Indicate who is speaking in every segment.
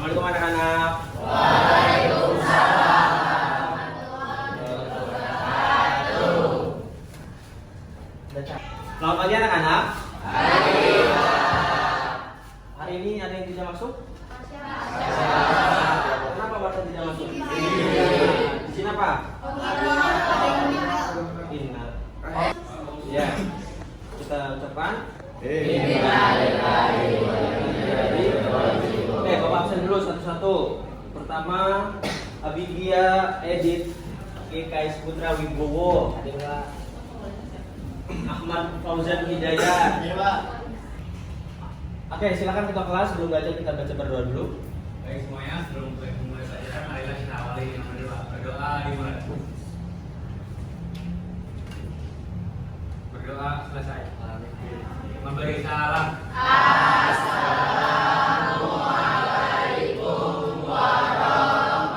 Speaker 1: Assalamualaikum anak-anak. Selamat pagi anak-anak. Hari ini ada yang tidak masuk? Kenapa Bapak tidak masuk? Di sini apa? Inna. Ya. Kita ucapkan. Oke, Bapak absen dulu satu-satu. Pertama, Abigia Edit GKS Putra Wibowo. Ahmad Fauzan Hidayat. Oke, silakan ketua kelas. Sebelum belajar kita baca berdoa dulu.
Speaker 2: Baik semuanya, sebelum mulai pelajaran, marilah kita awali dengan berdoa. Berdoa dimulai. Berdoa selesai. Memberi salam.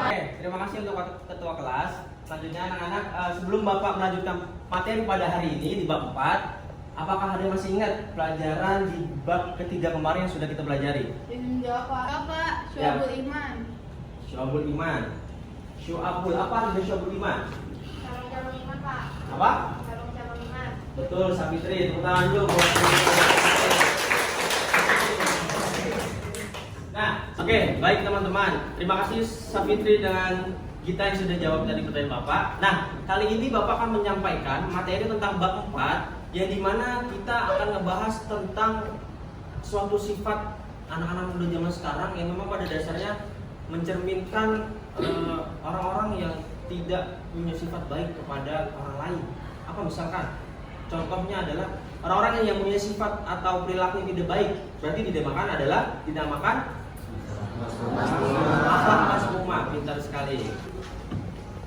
Speaker 1: Oke, terima kasih untuk ketua kelas. Selanjutnya anak-anak, sebelum Bapak melanjutkan materi pada hari ini di bab 4, apakah ada yang masih ingat pelajaran di bab ketiga kemarin yang sudah kita pelajari?
Speaker 3: Jawab Pak, Syu'abul Iman.
Speaker 1: Syu'abul Iman. Syu'abul apa artinya Syu'abul Iman?
Speaker 3: Calon-calon iman Pak.
Speaker 1: Apa?
Speaker 3: Calon-calon iman.
Speaker 1: Betul, Sabitri. Tepuk tangan dulu. Nah, oke, baik teman-teman. Terima kasih Sabitri dengan Gita yang sudah jawab tadi pertanyaan Bapak. Nah, kali ini Bapak akan menyampaikan materi tentang bab 4 yang dimana kita akan ngebahas tentang suatu sifat anak-anak muda zaman sekarang yang memang pada dasarnya mencerminkan orang-orang yang tidak punya sifat baik kepada orang lain. Apa misalkan? Contohnya adalah orang-orang yang punya sifat atau perilaku yang tidak baik. Berarti dinamakan adalah dinamakan akhlak mazmumah. Pintar sekali.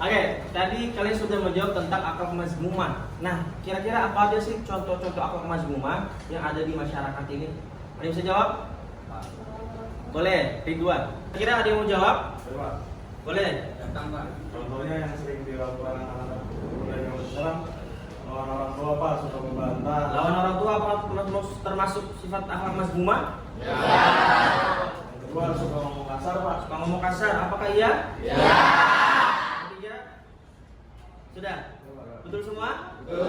Speaker 1: Oke, tadi kalian sudah menjawab tentang akhlak mazmumah. Nah, kira-kira apa aja sih contoh-contoh akhlak mazmumah yang ada di masyarakat ini? Ada yang bisa jawab? Boleh, Ridwan. Kira ada yang mau jawab? Boleh.
Speaker 2: Datang Pak.
Speaker 4: Contohnya yang sering dilakukan anak-anak muda yang sekarang, lawan orang tua Pak, suka membantah.
Speaker 1: Lawan orang tua apa termasuk sifat akhlak mazmumah?
Speaker 4: Ya. Yang kedua suka ngomong kasar Pak.
Speaker 1: Suka ngomong kasar, apakah iya? Ya. Ketiga? Sudah? Betul semua? Betul.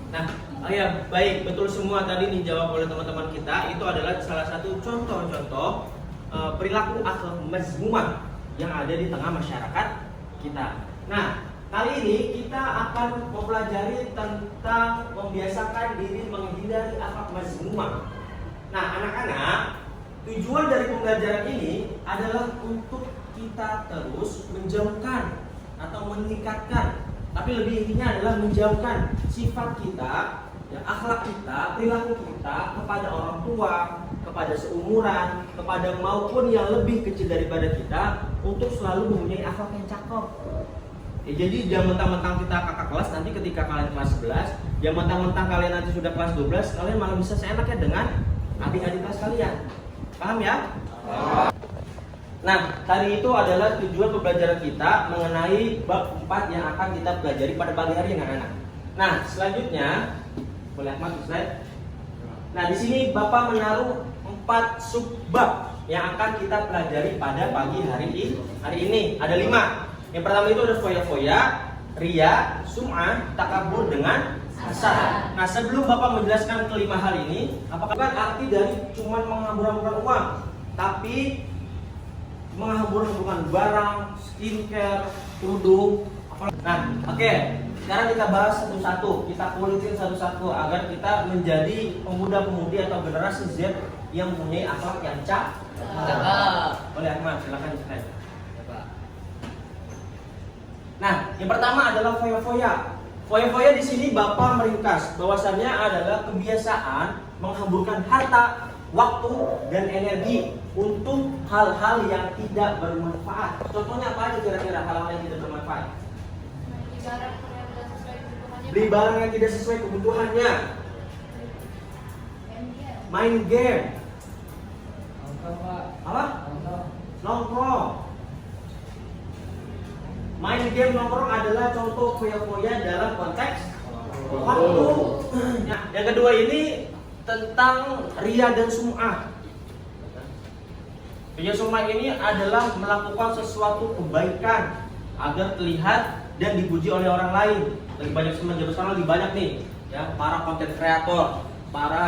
Speaker 1: Nah, ya baik, betul semua tadi dijawab oleh teman-teman kita. Itu adalah salah satu contoh-contoh perilaku akhlak mazmumah yang ada di tengah masyarakat kita. Nah, kali ini kita akan mempelajari tentang membiasakan diri menghindari akhlak mazmumah. Nah, anak-anak, tujuan dari pembelajaran ini adalah untuk kita terus menjauhkan atau meningkatkan, tapi lebih intinya adalah menjauhkan sifat kita, ya, akhlak kita, perilaku kita kepada orang tua, kepada seumuran, kepada maupun yang lebih kecil daripada kita, untuk selalu mempunyai akhlak yang cakep. Ya, jadi jangan mentang-mentang kita kakak kelas, nanti ketika kalian kelas 11, jangan mentang-mentang kalian nanti sudah kelas 12, kalian malah bisa seenaknya dengan adik-adik kelas kalian. Paham ya? Nah, tadi itu adalah tujuan pembelajaran kita mengenai bab 4 yang akan kita pelajari pada pagi hari anak-anak. Nah, selanjutnya boleh Ahmad slide. Nah, di sini Bapak menaruh 4 subbab yang akan kita pelajari pada pagi hari ini. Ada 5. Yang pertama itu ada foya-foya, ria, sum'ah, takabur dengan hasad. Nah, sebelum Bapak menjelaskan kelima hal ini, apakah bukan arti dari cuma menghambur-hamburkan uang, tapi menghambur-hamburkan barang, skincare, kerudung. Nah, oke. Sekarang kita bahas satu-satu, kita kulitin satu-satu agar kita menjadi pemuda-pemudi atau generasi Z yang mempunyai akhlak yang cakep. Boleh Ahmad, silakan slide. Nah, yang pertama adalah foya-foya. Foya-foya di sini Bapak meringkas bahwasannya adalah kebiasaan menghamburkan harta, waktu, dan energi untuk hal-hal yang tidak bermanfaat. Contohnya apa aja kira-kira hal-hal yang tidak bermanfaat? Beli barang yang tidak sesuai kebutuhannya. Main game. Apa? Nongkrong. Main game nongkrong adalah contoh foya-foya dalam konteks waktu. Nah, yang kedua ini tentang ria dan sum'ah. Puja summa ini adalah melakukan sesuatu kebaikan agar terlihat dan dipuji oleh orang lain. Lagi banyak sekarang lebih banyak nih, ya, para content creator, para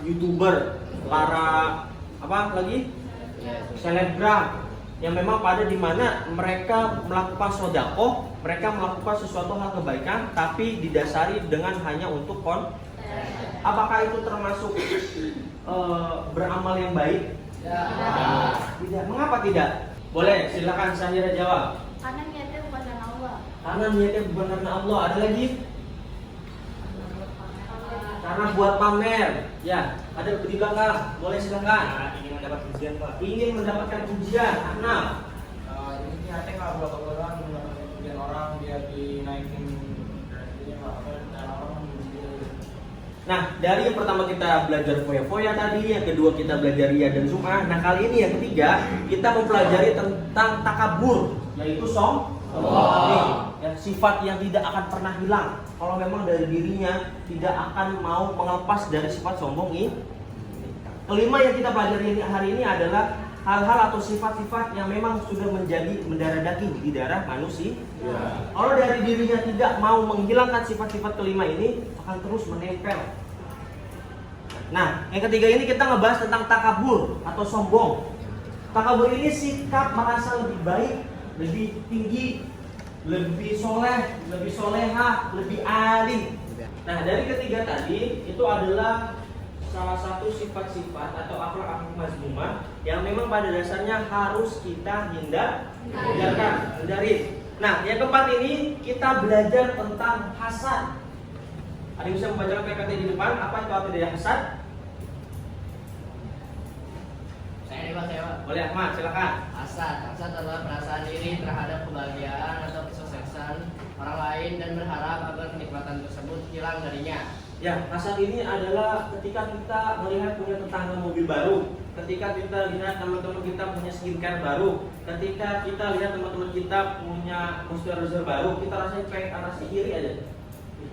Speaker 1: YouTuber, para apa lagi? Selebgram yang memang pada dimana mereka melakukan sodako, mereka melakukan sesuatu hal kebaikan, tapi didasari dengan hanya untuk apakah itu termasuk beramal yang baik? Tidak. Mengapa tidak? Boleh, silakan Syahira jawab.
Speaker 3: Karena niatnya bukan karena Allah.
Speaker 1: Karena niatnya bukan karena Allah. Ada lagi? Karena buat pamer. Ya, ada di belakang. Boleh silakan.
Speaker 2: Ingin mendapat pujian Pak.
Speaker 1: Ingin mendapatkan pujian. Nah,
Speaker 4: Ini hati nggak buat orang kemudian orang dia dinaikin dan orang
Speaker 1: nah, dari yang pertama kita belajar foya-foya tadi, yang kedua kita belajar ria dan sum'ah. Nah, kali ini yang ketiga kita mempelajari tentang takabur, yaitu sombong. Ya, sifat yang tidak akan pernah hilang kalau memang dari dirinya tidak akan mau melepas dari sifat sombong ini. Kelima yang kita pelajari hari ini adalah hal-hal atau sifat-sifat yang memang sudah menjadi mendarah daging di darah manusia. Kalau dari dirinya tidak mau menghilangkan sifat-sifat kelima ini, akan terus menempel. Nah, yang ketiga ini kita ngebahas tentang takabur atau sombong. Takabur ini sikap merasa lebih baik, lebih tinggi, lebih soleh, lebih solehah, lebih alim. Nah, dari ketiga tadi itu adalah salah satu sifat-sifat atau akhlak mazmumah yang memang pada dasarnya harus kita hindari. Nah, yang keempat ini kita belajar tentang hasad. Ada yang bisa membacakan PKT di depan? Apa itu arti hasad?
Speaker 5: Saya
Speaker 1: Boleh Ahmad, silakan.
Speaker 5: Hasad adalah perasaan diri terhadap kebahagiaan atau kesuksesan orang lain dan berharap agar kenikmatan tersebut hilang darinya.
Speaker 1: Ya, hasad ini adalah ketika kita melihat punya tetangga mobil baru, ketika kita lihat teman-teman kita punya skincare baru, ketika kita lihat teman-teman kita punya moisturizer baru, kita rasanya pengen rasa iri aja.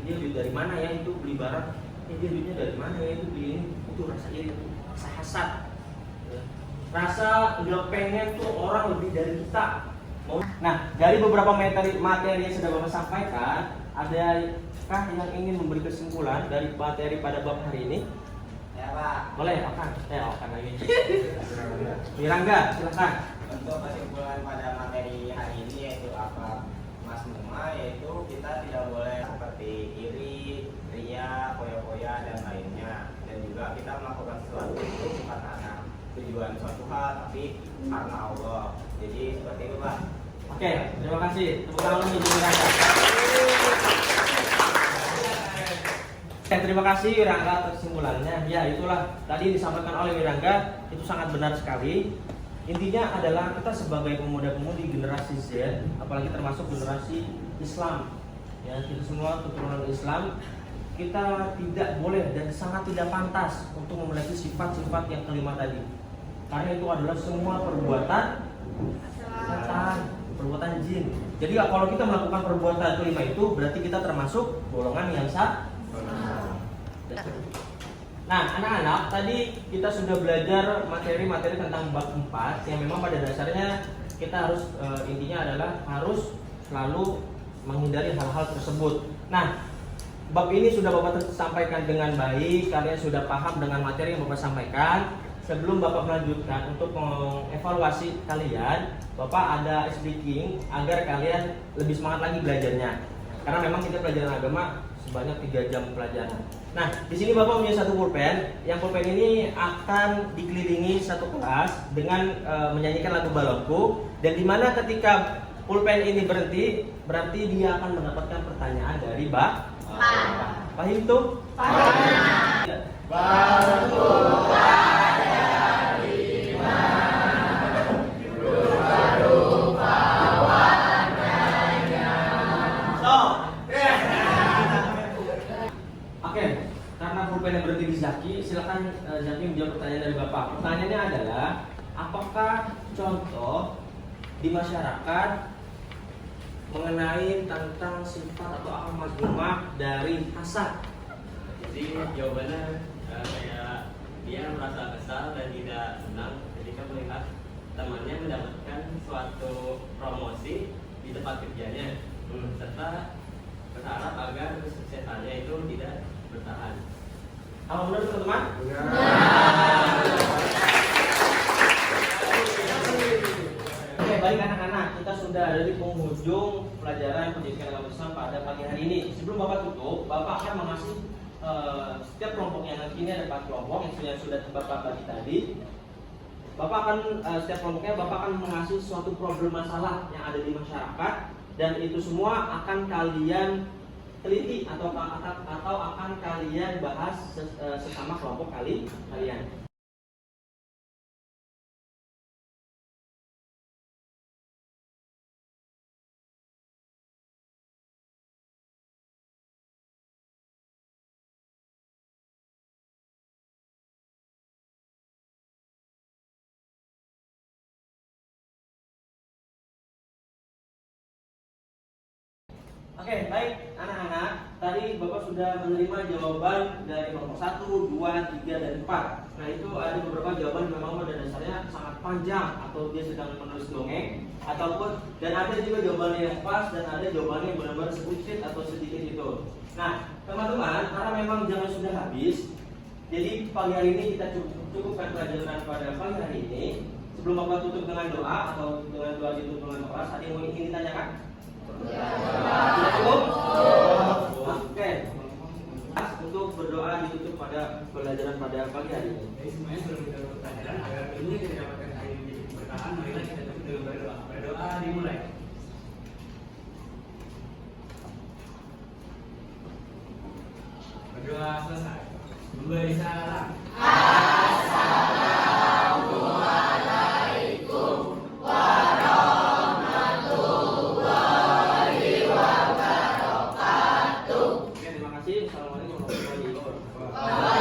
Speaker 1: Dia duit dari mana ya itu beli barang? Dia duitnya dari mana ya itu beli ini? Itu rasa iri, rasa hasad. Rasa nggak pengen tuh orang lebih dari kita. Nah, dari beberapa materi yang sudah Bapak sampaikan, adakah yang ingin memberi kesimpulan dari materi pada bab hari ini?
Speaker 5: Ya Pak.
Speaker 1: Boleh, Okan. Okan lagi. Mirangga, silakan.
Speaker 6: Untuk kesimpulan pada materi hari ini yaitu apa mazmumah, yaitu kita tidak boleh seperti iri, ria, foya-foya dan lainnya, dan juga kita melakukan sesuatu itu bukan karena tujuan suatu hal tapi karena Allah. Jadi seperti itu Pak.
Speaker 1: Oke, terima kasih. Tepuk tangan untuk Mirangga. Terima kasih Mirangga atas kesimpulannya. Ya, itulah tadi disampaikan oleh Mirangga, itu sangat benar sekali. Intinya adalah kita sebagai pemuda-pemudi generasi Z, apalagi termasuk generasi Islam, ya, kita semua keturunan Islam, kita tidak boleh dan sangat tidak pantas untuk memiliki sifat-sifat yang kelima tadi. Karena itu adalah semua perbuatan setan, perbuatan jin. Jadi kalau kita melakukan perbuatan kelima itu berarti kita termasuk golongan yang sah. Nah, anak-anak, tadi kita sudah belajar materi-materi tentang bab 4 yang memang pada dasarnya kita harus intinya adalah harus selalu menghindari hal-hal tersebut. Nah, bab ini sudah Bapak sampaikan dengan baik, kalian sudah paham dengan materi yang Bapak sampaikan. Sebelum Bapak melanjutkan untuk mengevaluasi kalian, Bapak ada speaking agar kalian lebih semangat lagi belajarnya. Karena memang kita pelajaran agama sebanyak 3 jam pelajaran. Nah, di sini Bapak punya satu pulpen. Yang pulpen ini akan dikelilingi satu kelas dengan menyanyikan lagu balonku, dan dimana ketika pulpen ini berhenti, berarti dia akan mendapatkan pertanyaan dari Bapak. Paham tuh?
Speaker 4: Balonku
Speaker 1: karena pulpennya berhenti di Zaki, silakan Zaki menjawab pertanyaan dari Bapak. Pertanyaannya adalah, apakah contoh di masyarakat mengenai tentang sifat atau akhlak mazmumah dari hasad?
Speaker 2: Jadi jawabannya kayak dia merasa kesal dan tidak senang ketika melihat
Speaker 7: mendapatkan suatu promosi di tempat kerjanya, serta berharap agar kesuksesannya itu tidak bertahan.
Speaker 1: Apa benar teman-teman? Oke, baik anak-anak, kita sudah ada di penghujung pelajaran pendidikan agama Islam pada pagi hari ini. Sebelum Bapak tutup, Bapak akan mengasih setiap kelompok yang nanti ini ada 4 kelompok yang sudah Bapak bagi tadi. Bapak akan setiap kelompoknya Bapak akan mengasih suatu problem masalah yang ada di masyarakat, dan itu semua akan kalian teliti atau akan kalian bahas sesama kelompok kalian. Oke, baik anak-anak, tadi Bapak sudah menerima jawaban dari kelompok 1, 2, 3, dan 4. Nah, itu ada beberapa jawaban yang memang pada dasarnya sangat panjang, atau dia sedang menulis dongeng, dan ada juga jawabannya yang pas, dan ada jawabannya yang benar-benar sedikit atau sedikit itu. Nah, teman-teman, karena memang jamnya sudah habis, jadi pagi hari ini kita cukupkan pelajaran pada pagi hari ini. Sebelum Bapak tutup dengan doa atau dengan doa ditutup dengan keras, ada yang ingin ditanyakan? Sudah cukup? Oke. Untuk berdoa ditutup pada pelajaran pada pagi hari ini.
Speaker 2: Jadi semuanya sudah kita pelajaran agar ilmu yang kita dapatkan hari ini menjadi bertahan. Marilah kita tutup dengan berdoa. Berdoa dimulai. Berdoa selesai. Memberi salam.
Speaker 1: Oke, terima kasih. Assalamualaikum warahmatullahi wabarakatuh.